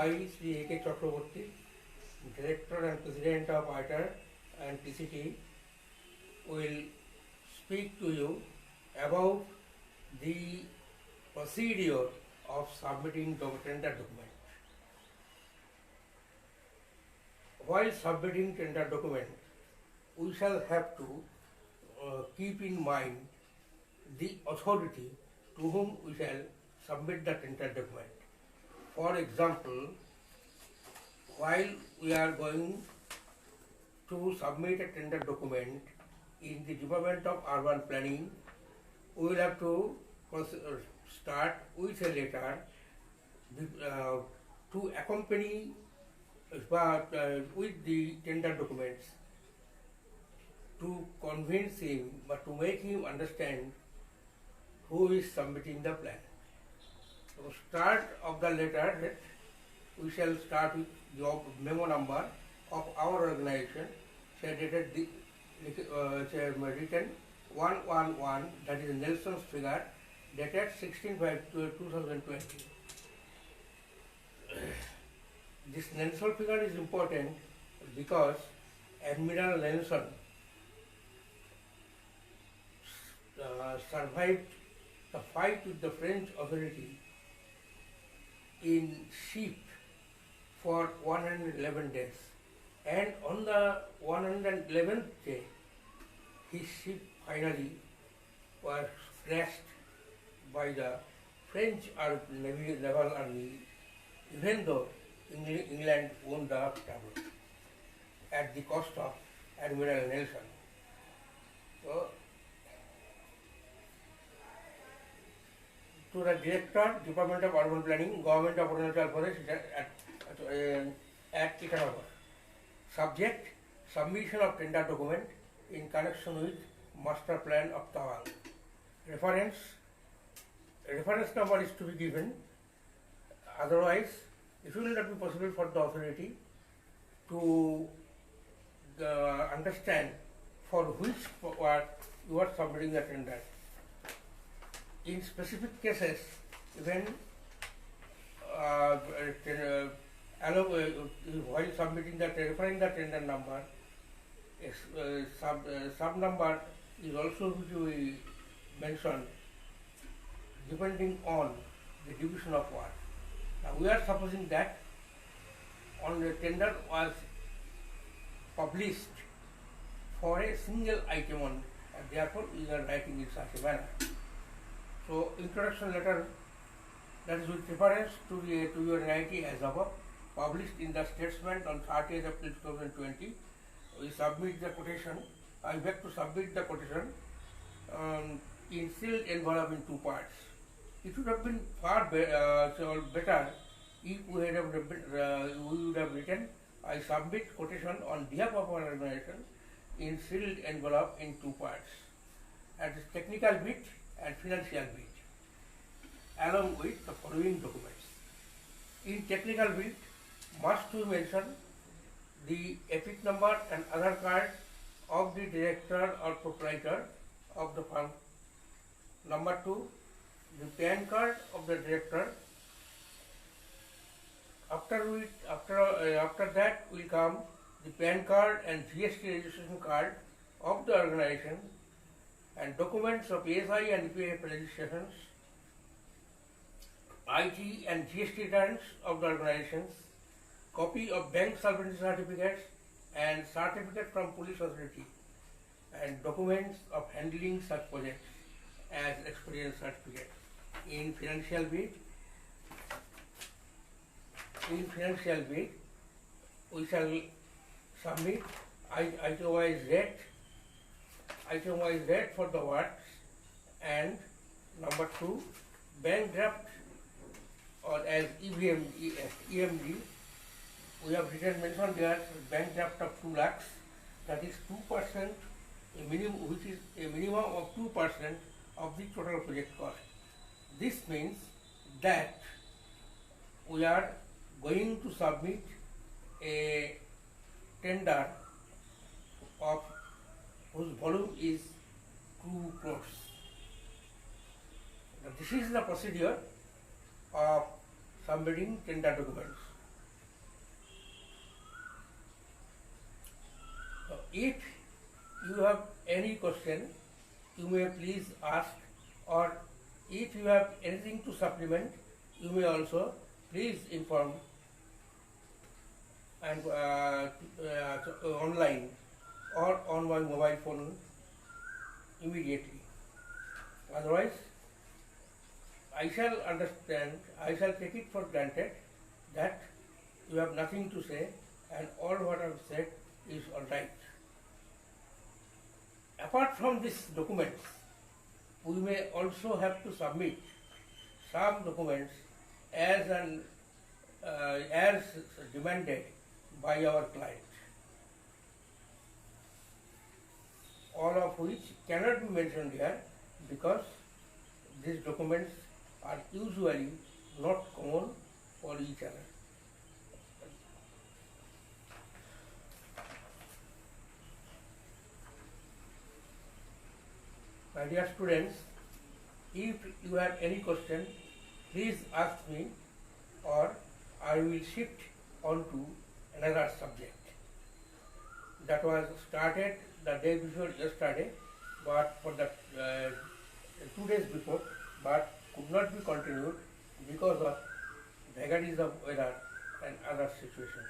I, Sri A.K. Chakraborty, Director and President of ITER and PCT, will speak to you about the procedure of submitting the tender document. While submitting tender document, we shall have to keep in mind the authority to whom we shall submit the tender document. For example, while we are going to submit a tender document in the Department of Urban Planning, we will have to start with a letter to accompany with the tender documents to convince him, but to make him understand who is submitting the plan. So start of the letter, we shall start with the memo number of our organization, dated written 111, that is Nelson's figure, dated 16/5/2020. This Nelson figure is important because Admiral Nelson survived the fight with the French authority in ship for 111 days, and on the 111th day his ship finally was crashed by the French naval army, even though England won the battle at the cost of Admiral Nelson. So, to the Director, Department of Urban Planning, Government of Arunachal Pradesh at Itanagar. Subject: submission of tender document in connection with Master Plan of Tawang. Reference number is to be given. Otherwise, it will not be possible for the authority to understand for which work you are submitting the tender. In specific cases, even while submitting referring the tender number, sub number is also to be mentioned depending on the division of work. Now we are supposing that on the tender was published for a single item only, and therefore we are writing in such a manner. So introduction letter, that is with reference to your NIT as above, published in the Statesman on 30th April 2020. We submit the quotation. I beg to submit the quotation in sealed envelope in 2 parts. It would have been far better if we would have written, I submit quotation on behalf of our organization in sealed envelope in 2 parts, at the technical bit and financial bit, along with the following documents. In technical bit, must we mention the EPIC number and Aadhaar card of the director or proprietor of the firm. Number 2, the PAN card of the director. After that will come the PAN card and GST registration card of the organization, and documents of ASI and EPF registrations, IT and GST returns of the organizations, copy of bank solvency certificates and certificate from police authority, and documents of handling such projects as experience certificate. In financial bit, we shall submit item-wise rate for the works, and number 2, bank draft, or as EMD, we have written mentioned there bank draft of 2 lakhs, that is 2%, which is a minimum of 2% of the total project cost. This means that we are going to submit a tender of whose volume is 2 crores. Now, this is the procedure of submitting tender documents. If you have any question, you may please ask, or if you have anything to supplement, you may also please inform and online or on my mobile phone immediately. Otherwise, I shall take it for granted that you have nothing to say and all what I have said is all right. Apart from these documents, we may also have to submit some documents as demanded by our client, all of which cannot be mentioned here because these documents are usually not common for each other. My dear students, if you have any question, please ask me, or I will shift on to another subject that was started the day before yesterday, but for the 2 days before, but could not be continued because of vagaries of weather and other situations.